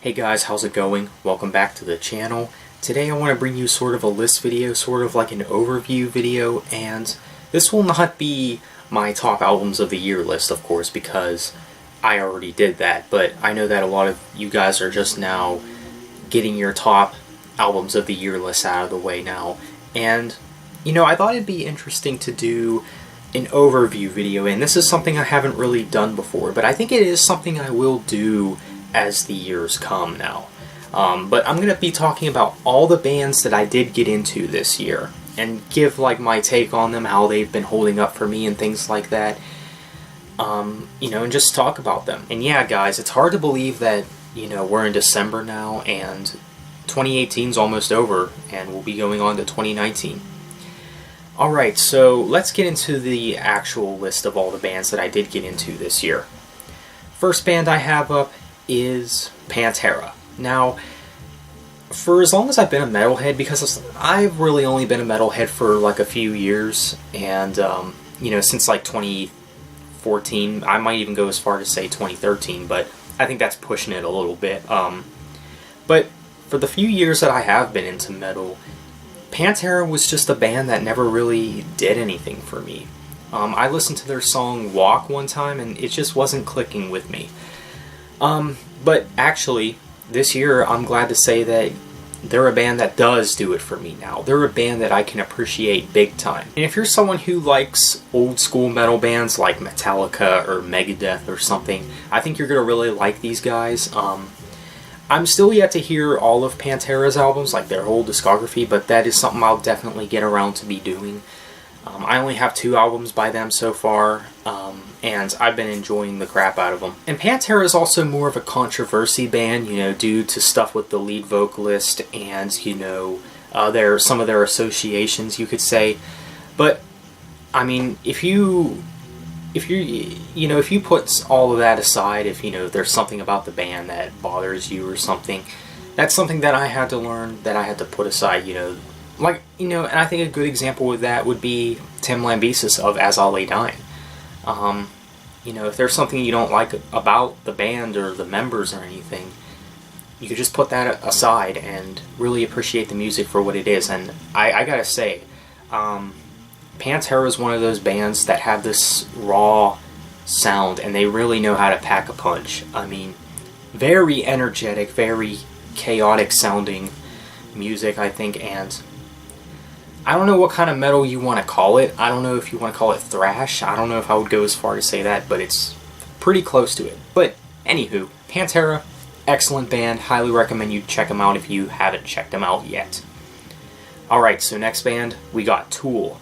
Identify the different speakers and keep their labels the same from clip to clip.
Speaker 1: Hey guys, how's it going? Welcome back to the channel. Today I want to bring you sort of a list video, sort of like an overview video, and this will not be my top albums of the year list, of course, because I already did that, but I know that a lot of you guys are just now getting your top albums of the year list out of the way now, and I thought it'd be interesting to do an overview video, and this is something I haven't really done before, but I think it is something I will do as the years come now. But I'm going to be talking about all the bands that I did get into this year and give like my take on them, how they've been holding up for me and things like that. And just talk about them. And yeah, guys, it's hard to believe that, we're in December now and 2018 is almost over and we'll be going on to 2019. Alright, so let's get into the actual list of all the bands that I did get into this year. First band I have up is Pantera. Now, for as long as I've been a metalhead, because I've really only been a metalhead for like a few years, and since like 2014, I might even go as far to say 2013, but I think that's pushing it a little bit. But for the few years that I have been into metal, Pantera was just a band that never really did anything for me. I listened to their song Walk one time, and it just wasn't clicking with me. But actually, this year, I'm glad to say that they're a band that does do it for me now. They're a band that I can appreciate big time. And if you're someone who likes old school metal bands like Metallica or Megadeth or something, I think you're going to really like these guys. I'm still yet to hear all of Pantera's albums, like their whole discography, but that is something I'll definitely get around to be doing. I only have 2 albums by them so far, and I've been enjoying the crap out of them. And Pantera is also more of a controversy band, due to stuff with the lead vocalist and, some of their associations, you could say. But, I mean, if you put all of that aside, if there's something about the band that bothers you or something, that's something that I had to learn, that I had to put aside, and I think a good example of that would be Tim Lambesis of As I Lay Dying. If there's something you don't like about the band or the members or anything, you could just put that aside and really appreciate the music for what it is. And I gotta say, Pantera is one of those bands that have this raw sound, and they really know how to pack a punch. I mean, very energetic, very chaotic sounding music, I think, and I don't know what kind of metal you want to call it. I don't know if you want to call it thrash. I don't know if I would go as far to say that, but it's pretty close to it. But anywho, Pantera, excellent band. Highly recommend you check them out if you haven't checked them out yet. Alright, so next band, we got Tool.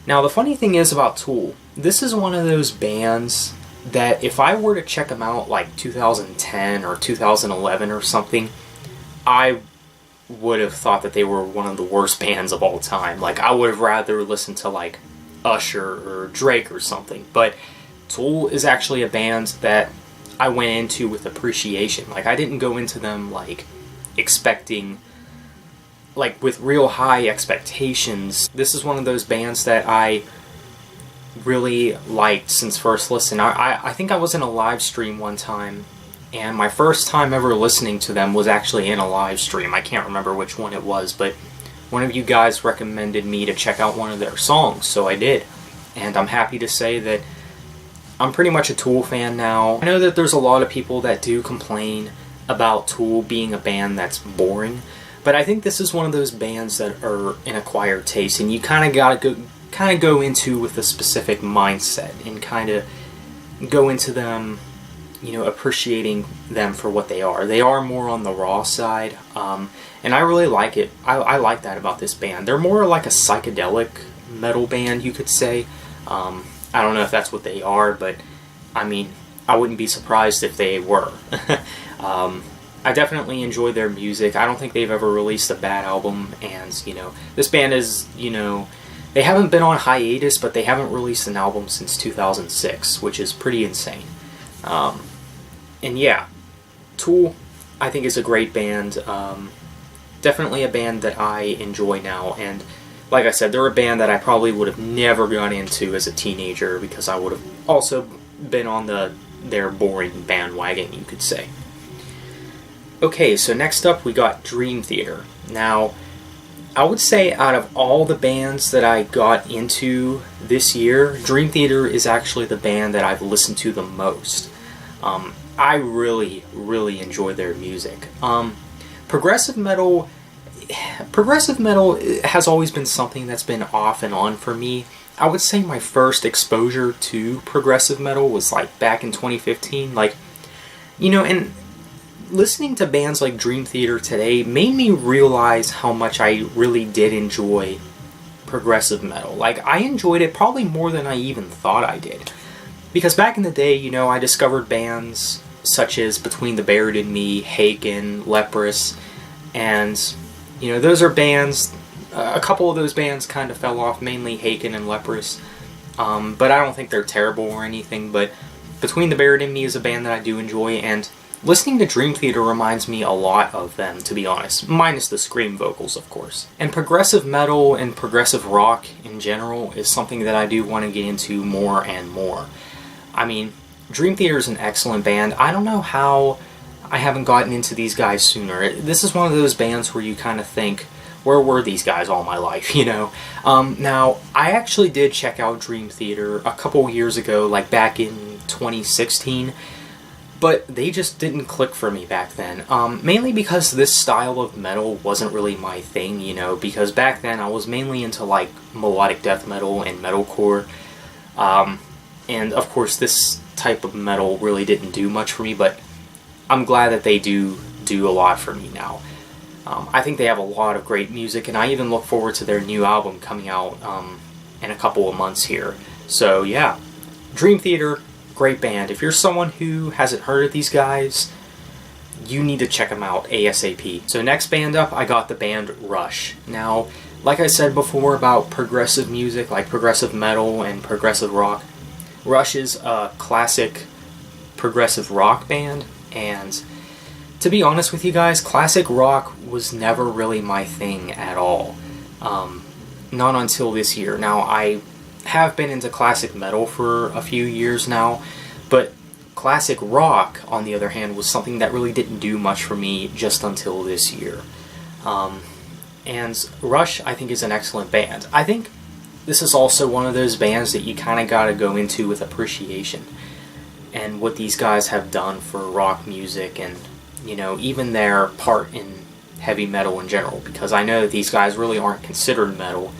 Speaker 1: Now, the funny thing is about Tool, this is one of those bands that if I were to check them out like 2010 or 2011 or something, I would have thought that they were one of the worst bands of all time. Like, I would have rather listened to like Usher or Drake or something. But Tool is actually a band that I went into with appreciation. Like, I didn't go into them like expecting, like with real high expectations. This is one of those bands that I really liked since first listen. I think I was in a live stream one time, and my first time ever listening to them was actually in a live stream. I can't remember which one it was, but one of you guys recommended me to check out one of their songs, so I did. And I'm happy to say that I'm pretty much a Tool fan now. I know that there's a lot of people that do complain about Tool being a band that's boring, but I think this is one of those bands that are an acquired taste, and you kind of gotta go into with a specific mindset and kind of go into them, appreciating them for what they are. They are more on the raw side, and I really like it. I like that about this band. They're more like a psychedelic metal band, you could say. I don't know if that's what they are, but I mean, I wouldn't be surprised if they were. I definitely enjoy their music. I don't think they've ever released a bad album, and, this band is, they haven't been on hiatus, but they haven't released an album since 2006, which is pretty insane. And yeah, Tool, I think, is a great band. Definitely a band that I enjoy now, and like I said, they're a band that I probably would have never gone into as a teenager, because I would have also been on their boring bandwagon, you could say. Okay, so next up we got Dream Theater. Now, I would say out of all the bands that I got into this year, Dream Theater is actually the band that I've listened to the most. I really, really enjoy their music. Progressive metal has always been something that's been off and on for me. I would say my first exposure to progressive metal was like back in 2015. Like, and listening to bands like Dream Theater today made me realize how much I really did enjoy progressive metal. Like, I enjoyed it probably more than I even thought I did. Because back in the day, I discovered bands such as Between the Buried and Me, Haken, Leprous, and, those are bands, a couple of those bands kind of fell off, mainly Haken and Leprous, but I don't think they're terrible or anything, but Between the Buried and Me is a band that I do enjoy, and listening to Dream Theater reminds me a lot of them, to be honest, minus the scream vocals, of course. And progressive metal and progressive rock in general is something that I do want to get into more and more. I mean, Dream Theater is an excellent band. I don't know how I haven't gotten into these guys sooner. This is one of those bands where you kind of think, where were these guys all my life, Now, I actually did check out Dream Theater a couple years ago, like back in 2016, but they just didn't click for me back then. Mainly because this style of metal wasn't really my thing, because back then I was mainly into like melodic death metal and metalcore. And of course this type of metal really didn't do much for me, but I'm glad that they do a lot for me now. I think they have a lot of great music, and I even look forward to their new album coming out in a couple of months here. So yeah, Dream Theater, great band. If you're someone who hasn't heard of these guys, you need to check them out ASAP. So next band up, I got the band Rush. Now, like I said before about progressive music, like progressive metal and progressive rock, Rush is a classic progressive rock band, and to be honest with you guys, classic rock was never really my thing at all. Not until this year. Now, I have been into classic metal for a few years now, but classic rock, on the other hand, was something that really didn't do much for me just until this year. And Rush, I think, is an excellent band. I think this is also one of those bands that you kind of got to go into with appreciation, and what these guys have done for rock music, and even their part in heavy metal in general, because I know that these guys really aren't considered metal,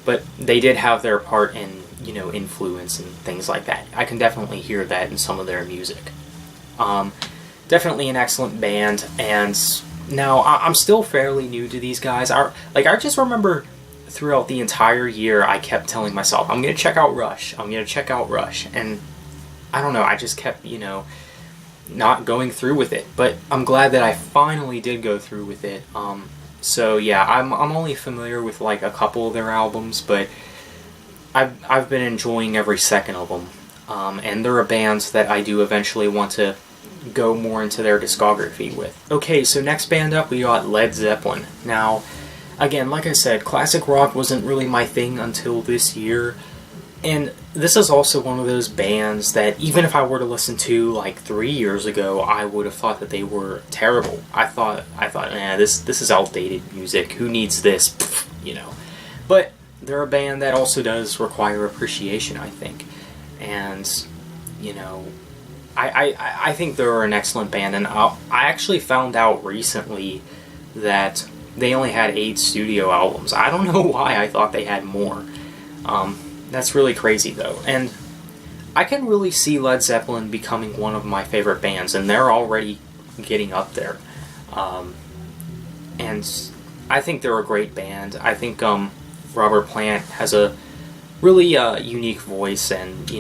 Speaker 1: but they did have their part in, influence and things like that. I can definitely hear that in some of their music. Definitely an excellent band, and now I'm still fairly new to these guys. I just remember throughout the entire year I kept telling myself, I'm going to check out Rush, and I don't know, I just kept, not going through with it, but I'm glad that I finally did go through with it. So yeah, I'm only familiar with like a couple of their albums, but I've been enjoying every second of them. And there are bands that I do eventually want to go more into their discography with. Okay, so next band up we got Led Zeppelin. Now, again, like I said, classic rock wasn't really my thing until this year. And this is also one of those bands that even if I were to listen to like 3 years ago, I would have thought that they were terrible. I thought, this is outdated music. Who needs this? But they're a band that also does require appreciation, I think. And, I think they're an excellent band. And I actually found out recently that they only had 8 studio albums. I don't know why I thought they had more. That's really crazy, though. And I can really see Led Zeppelin becoming one of my favorite bands, and they're already getting up there. And I think they're a great band. I think Robert Plant has a really unique voice, and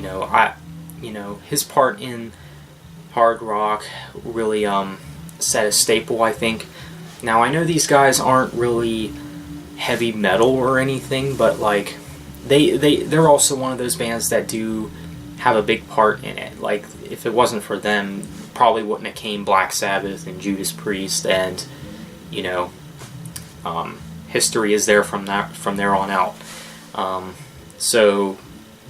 Speaker 1: his part in hard rock really set a staple, I think. Now, I know these guys aren't really heavy metal or anything, but like they're also one of those bands that do have a big part in it. Like, if it wasn't for them, probably wouldn't have came Black Sabbath and Judas Priest, and history is there from there on out. So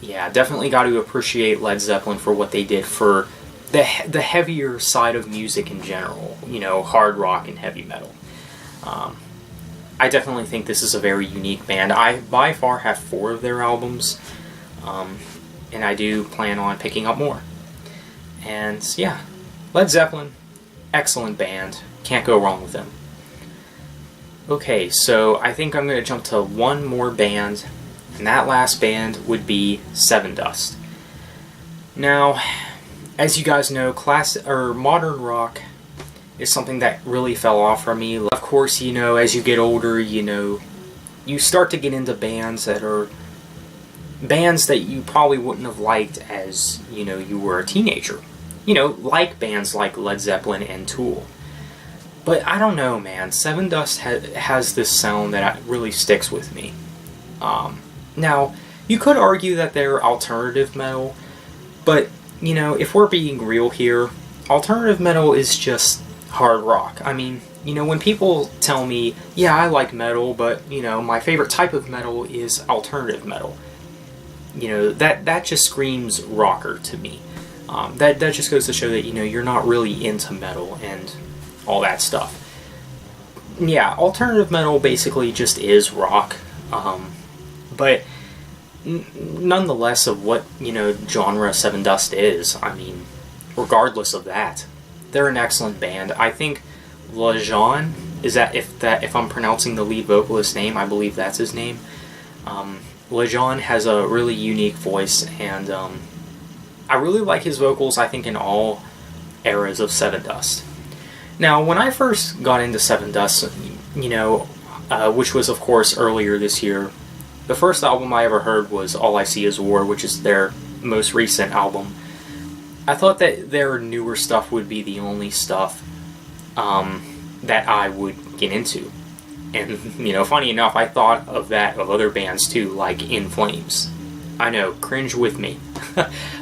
Speaker 1: yeah, definitely got to appreciate Led Zeppelin for what they did for the heavier side of music in general, you know, hard rock and heavy metal. I definitely think this is a very unique band. I by far have 4 of their albums, and I do plan on picking up more. And yeah, Led Zeppelin, excellent band, can't go wrong with them. Okay, so I think I'm going to jump to one more band, and that last band would be Sevendust. Now, as you guys know, modern rock is something that really fell off for me. Of course, you know, as you get older, you know, you start to get into bands that you probably wouldn't have liked as, you know, you were a teenager. You know, like bands like Led Zeppelin and Tool. But I don't know, man. Sevendust has this sound that really sticks with me. Now, you could argue that they're alternative metal, but, you know, if we're being real here, alternative metal is just hard rock. I mean, you know, when people tell me, yeah, I like metal, but, you know, my favorite type of metal is alternative metal, you know, that just screams rocker to me. That just goes to show that, you know, you're not really into metal and all that stuff. Yeah, alternative metal basically just is rock, but nonetheless of what, you know, genre Sevendust is, I mean, regardless of that, they're an excellent band. I think Lajon, if I'm pronouncing the lead vocalist's name, I believe that's his name. Lajon has a really unique voice, and I really like his vocals, I think, in all eras of Sevendust. Now, when I first got into Sevendust, you know, which was, of course, earlier this year, the first album I ever heard was All I See Is War, which is their most recent album. I thought that their newer stuff would be the only stuff that I would get into. And, you know, funny enough, I thought of that of other bands too, like In Flames. I know, cringe with me.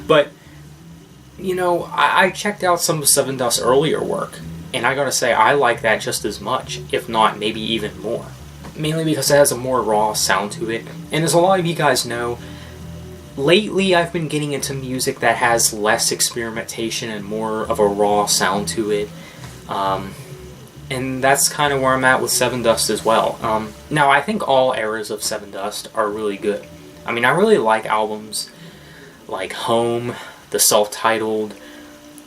Speaker 1: But, you know, I checked out some of Sevendust's earlier work, and I gotta say, I like that just as much, if not maybe even more. Mainly because it has a more raw sound to it. And as a lot of you guys know, lately I've been getting into music that has less experimentation and more of a raw sound to it. And that's kind of where I'm at with Sevendust as well. Now, I think all eras of Sevendust are really good. I mean, I really like albums like Home, the self-titled,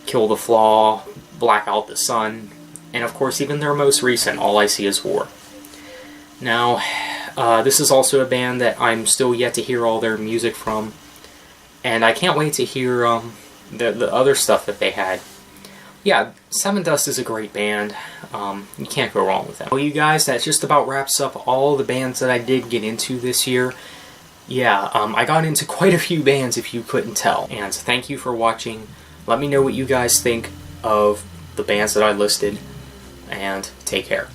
Speaker 1: Kill the Flaw, Black Out the Sun, and of course even their most recent, All I See Is War. Now, this is also a band that I'm still yet to hear all their music from, and I can't wait to hear the other stuff that they had. Yeah, Sevendust is a great band. You can't go wrong with them. Well, you guys, that just about wraps up all the bands that I did get into this year. Yeah, I got into quite a few bands if you couldn't tell. And thank you for watching. Let me know what you guys think of the bands that I listed, and take care.